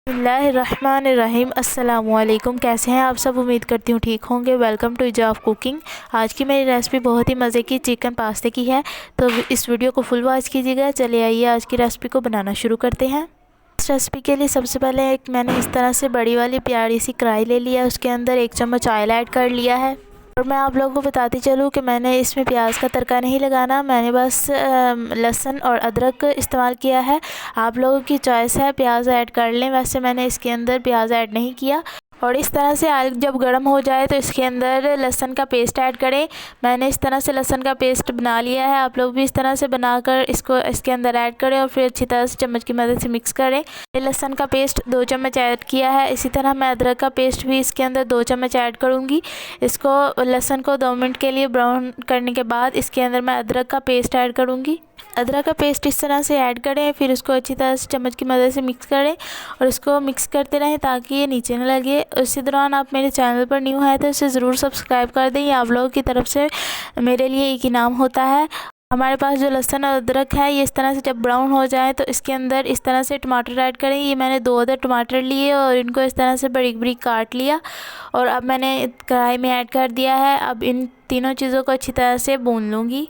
बिस्मिल्लाहिर्रहमानिर्रहीम। अस्सलामुअलैकुम। कैसे हैं आप सब? उम्मीद करती हूँ ठीक होंगे। Welcome to Ijaz cooking. आज की मेरी रेसिपी बहुत ही मज़े की चिकन पास्ते की है, तो इस वीडियो को फुल वॉच कीजिएगा। चलिए आइए आज की रेसिपी को बनाना शुरू करते हैं। इस रेसिपी के लिए सबसे पहले मैंने इस तरह से बड़ी वाली प्यारी सी कढ़ाई ले लिया है। उसके अंदर 1 चम्मच ऑयल ऐड कर लिया है। और मैं आप लोगों को बताती चलूँ कि मैंने इसमें प्याज का तड़का नहीं लगाना, मैंने बस लहसुन और अदरक इस्तेमाल किया है। आप लोगों की चॉइस है, प्याज ऐड कर लें, वैसे मैंने इसके अंदर प्याज ऐड नहीं किया। और इस तरह से ऑयल जब गर्म हो जाए तो इसके अंदर लहसुन का पेस्ट ऐड करें। मैंने इस तरह से लहसुन का पेस्ट बना लिया है, आप लोग भी इस तरह से बनाकर इसको इसके अंदर ऐड करें और फिर अच्छी तरह से चम्मच की मदद से मिक्स करें। लहसुन का पेस्ट 2 चम्मच ऐड किया है। इसी तरह मैं अदरक का पेस्ट भी इसके अंदर 2 चम्मच ऐड करूँगी। इसको लहसुन को 2 मिनट के लिए ब्राउन करने के बाद इसके अंदर मैं अदरक का पेस्ट ऐड करूँगी। अदरक का पेस्ट इस तरह से ऐड करें, फिर उसको अच्छी तरह से चम्मच की मदद से मिक्स करें और इसको मिक्स करते रहें ताकि ये नीचे न लगे। इसी दौरान आप मेरे चैनल पर न्यू है तो इसे ज़रूर सब्सक्राइब कर दें, ये आप लोगों की तरफ से मेरे लिए एक इनाम होता है। हमारे पास जो लहसुन और अदरक है ये इस तरह से जब ब्राउन हो जाए तो इसके अंदर इस तरह से टमाटर ऐड करें। ये मैंने 2 अदर टमाटर लिए और इनको इस तरह से बारीक बारीक काट लिया और अब मैंने कढ़ाई में ऐड कर दिया है। अब इन तीनों चीज़ों को अच्छी तरह से भून लूँगी।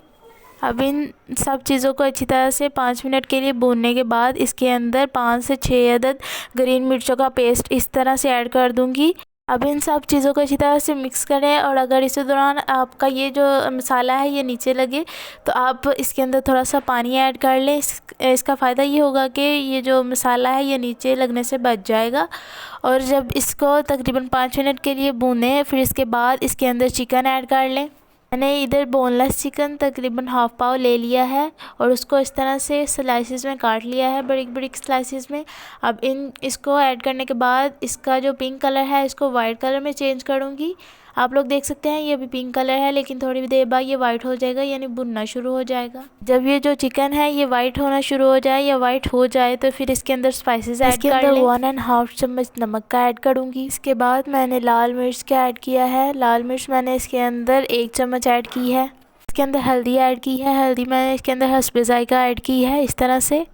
अब इन सब चीज़ों को अच्छी तरह से 5 मिनट के लिए भूनने के बाद इसके अंदर 5 से 6 अदद ग्रीन मिर्चों का पेस्ट इस तरह से ऐड कर दूंगी। अब इन सब चीज़ों को अच्छी तरह से मिक्स करें और अगर इस दौरान आपका ये जो मसाला है ये नीचे लगे तो आप इसके अंदर थोड़ा सा पानी ऐड कर लें। इसका फ़ायदा ये होगा कि ये जो मसाला है ये नीचे लगने से बच जाएगा। और जब इसको तकरीबन 5 मिनट के लिए भूनें फिर इसके बाद इसके अंदर चिकन ऐड कर लें। मैंने इधर बोनलेस चिकन तकरीबन हाफ़ पाव ले लिया है और उसको इस तरह से स्लाइसेस में काट लिया है, बरीक बरीक स्लाइसेस में। अब इसको ऐड करने के बाद इसका जो पिंक कलर है इसको वाइट कलर में चेंज करूँगी। आप लोग देख सकते हैं ये अभी पिंक कलर है, लेकिन थोड़ी देर बाद ये वाइट हो जाएगा, यानी भुनना शुरू हो जाएगा। जब ये जो चिकन है ये वाइट होना शुरू हो जाए या वाइट हो जाए तो फिर इसके अंदर स्पाइसेस ऐड कर लें। 1½ चम्मच नमक का ऐड करूँगी। इसके बाद मैंने लाल मिर्च का ऐड किया है। लाल मिर्च मैंने इसके अंदर 1 चम्मच ऐड की है। इसके अंदर हल्दी ऐड की है। हल्दी मैंने इसके अंदर हस्बे ज़ायक़ा ऐड की है। इस तरह से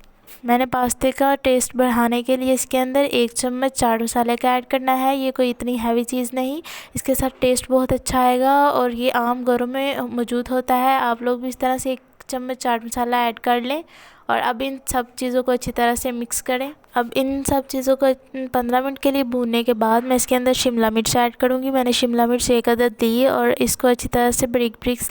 मैंने पास्ते का टेस्ट बढ़ाने के लिए इसके अंदर 1 चम्मच चाट मसाले का ऐड करना है। ये कोई इतनी हैवी चीज़ नहीं, इसके साथ टेस्ट बहुत अच्छा आएगा और ये आम घरों में मौजूद होता है। आप लोग भी इस तरह से 1 चम्मच चाट मसाला ऐड कर लें और अब इन सब चीज़ों को अच्छी तरह से मिक्स करें। अब इन सब चीज़ों को 15 मिनट के लिए भूनने के बाद मैं इसके अंदर शिमला मिर्च ऐड करूँगी। मैंने शिमला मिर्च 1 अदद ली और इसको अच्छी तरह से बारीक बारीक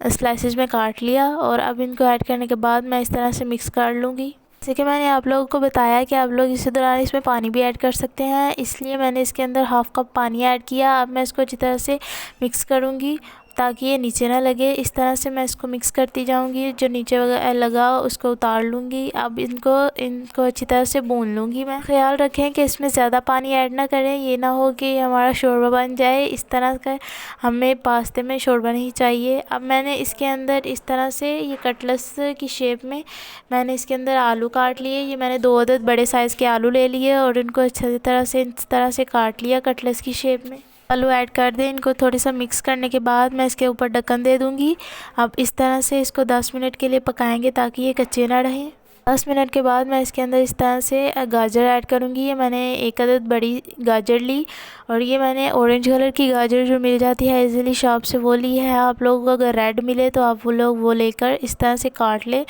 स्लाइसेस में काट लिया और अब इनको ऐड करने के बाद मैं इस तरह से मिक्स कर लूँगी। जैसे कि मैंने आप लोगों को बताया कि आप लोग इसी दौरान इसमें पानी भी ऐड कर सकते हैं, इसलिए मैंने इसके अंदर हाफ़ कप पानी ऐड किया। अब मैं इसको अच्छी तरह से मिक्स करूँगी ताकि ये नीचे ना लगे। इस तरह से मैं इसको मिक्स करती जाऊंगी, जो नीचे लगा उसको उतार लूँगी। अब इनको अच्छी तरह से भून लूँगी मैं। ख्याल रखें कि इसमें ज़्यादा पानी ऐड ना करें, ये ना हो कि हमारा शोरबा बन जाए। इस तरह का हमें पास्ते में शोरबा नहीं चाहिए। अब मैंने इसके अंदर इस तरह से ये कटलेट्स की शेप में मैंने इसके अंदर आलू काट लिए। ये मैंने 2 अदद बड़े साइज़ के आलू ले लिए और इनको अच्छी तरह से इस तरह से काट लिया कटलेट्स की शेप में। आलू ऐड कर दें, इनको थोड़ी सा मिक्स करने के बाद मैं इसके ऊपर ढक्कन दे दूंगी। अब इस तरह से इसको 10 मिनट के लिए पकाएंगे ताकि ये कच्चे ना रहें। 10 मिनट के बाद मैं इसके अंदर इस तरह से गाजर ऐड करूंगी। ये मैंने 1 अदद बड़ी गाजर ली और ये मैंने ऑरेंज कलर की गाजर जो मिल जाती है इजीली शॉप से वो ली है। आप लोगों को अगर रेड मिले तो आप वो लेकर इस तरह से काट ले।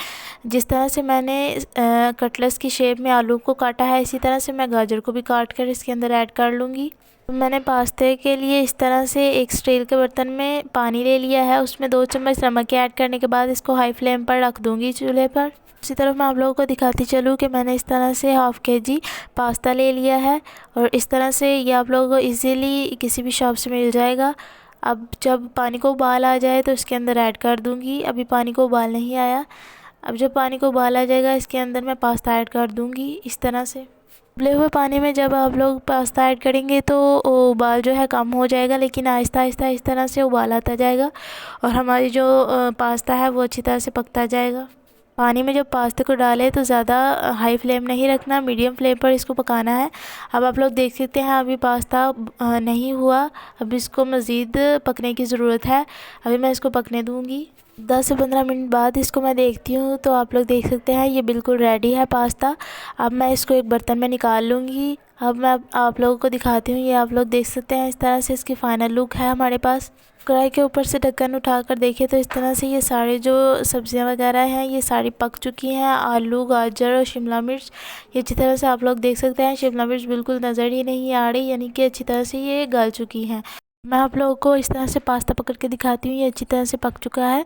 जिस तरह से मैंने कटलेट्स की शेप में आलू को काटा है इसी तरह से मैं गाजर को भी काट कर इसके अंदर ऐड कर लूँगी। मैंने पास्ते के लिए इस तरह से एक स्टील के बर्तन में पानी ले लिया है, उसमें 2 चम्मच नमक ऐड करने के बाद इसको हाई फ्लेम पर रख दूंगी चूल्हे पर। उसी तरफ मैं आप लोगों को दिखाती चलूँ कि मैंने इस तरह से ½ kg पास्ता ले लिया है और इस तरह से ये आप लोगों को इजीली किसी भी शॉप से मिल जाएगा। अब जब पानी को उबाल आ जाए तो इसके अंदर ऐड कर दूँगी। अभी पानी को उबाल नहीं आया। अब जब पानी को उबाल आ जाएगा इसके अंदर मैं पास्ता ऐड कर दूँगी। इस तरह से उबले हुए पानी में जब आप लोग पास्ता ऐड करेंगे तो उबाल जो है कम हो जाएगा, लेकिन आहिस्ता आहिस्ता इस तरह से उबाल आता जाएगा और हमारी जो पास्ता है वो अच्छी तरह से पकता जाएगा। पानी में जब पास्ते को डालें तो ज़्यादा हाई फ्लेम नहीं रखना, मीडियम फ्लेम पर इसको पकाना है। अब आप लोग देख सकते हैं अभी पास्ता नहीं हुआ, अब इसको मज़ीद पकने की ज़रूरत है। अभी मैं इसको पकने दूँगी। 10 से 15 मिनट बाद इसको मैं देखती हूँ तो आप लोग देख सकते हैं ये बिल्कुल रेडी है पास्ता। अब मैं इसको एक बर्तन में निकाल लूँगी। अब मैं आप लोगों को दिखाती हूँ, ये आप लोग देख सकते हैं इस तरह से इसकी फ़ाइनल लुक है हमारे पास। कढ़ाई के ऊपर से ढक्कन उठाकर देखिए तो इस तरह से ये सारे जो सब्जियां वगैरह हैं ये सारी पक चुकी हैं। आलू, गाजर और शिमला मिर्च ये अच्छी तरह से आप लोग देख सकते हैं, शिमला मिर्च बिल्कुल नज़र ही नहीं आ रही, यानी कि अच्छी तरह से ये गल चुकी हैं। मैं आप लोगों को इस तरह से पास्ता पकड़ के दिखाती हूँ, ये अच्छी तरह से पक चुका है।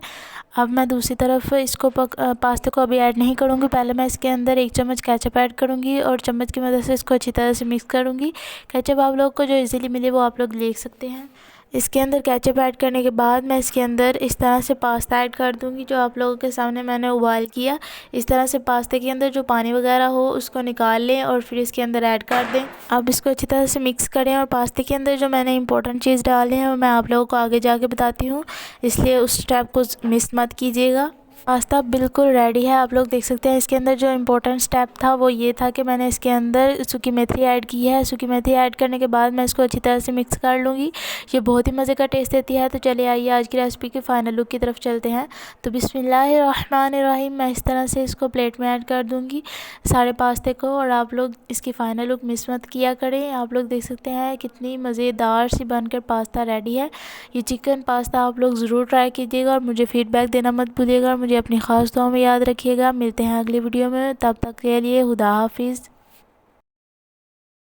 अब मैं दूसरी तरफ इसको पास्ता को अभी ऐड नहीं करूँगी, पहले मैं इसके अंदर 1 चम्मच केचप ऐड करूँगी और चम्मच की मदद से इसको अच्छी तरह से मिक्स करूँगी। केचप आप लोग को जो इजीली मिले वो आप लोग देख सकते हैं। इसके अंदर केचप ऐड करने के बाद मैं इसके अंदर इस तरह से पास्ता ऐड कर दूंगी जो आप लोगों के सामने मैंने उबाल किया। इस तरह से पास्ते के अंदर जो पानी वगैरह हो उसको निकाल लें और फिर इसके अंदर ऐड कर दें। अब इसको अच्छी तरह से मिक्स करें और पास्ते के अंदर जो मैंने इंपॉर्टेंट चीज़ डाले हैं वो मैं आप लोगों को आगे जाके बताती हूँ, इसलिए उस स्टेप को मिस मत कीजिएगा। पास्ता बिल्कुल रेडी है, आप लोग देख सकते हैं। इसके अंदर जो इम्पोर्टेंट स्टेप था वो ये था कि मैंने इसके अंदर सूखी मेथी ऐड की है। सूखी मेथी ऐड करने के बाद मैं इसको अच्छी तरह से मिक्स कर लूँगी, ये बहुत ही मज़े का टेस्ट देती है। तो चलिए आइए आज की रेसिपी के फाइनल लुक की तरफ चलते हैं। तो बिस्मिल्लाहिर्रहमानिर्रहीम, मैं इस तरह से इसको प्लेट में ऐड कर दूँगी सारे पास्ते को, और आप लोग इसकी फ़ाइनल लुक मिस मत किया करें। आप लोग देख सकते हैं कितनी मज़ेदार सी बनकर पास्ता रेडी है। ये चिकन पास्ता आप लोग ज़रूर ट्राई कीजिएगा और मुझे फ़ीडबैक देना मत भूलिएगा। मुझे अपनी ख़ास दुआ में याद रखिएगा। मिलते हैं अगली वीडियो में, तब तक के लिए खुदा हाफिज़।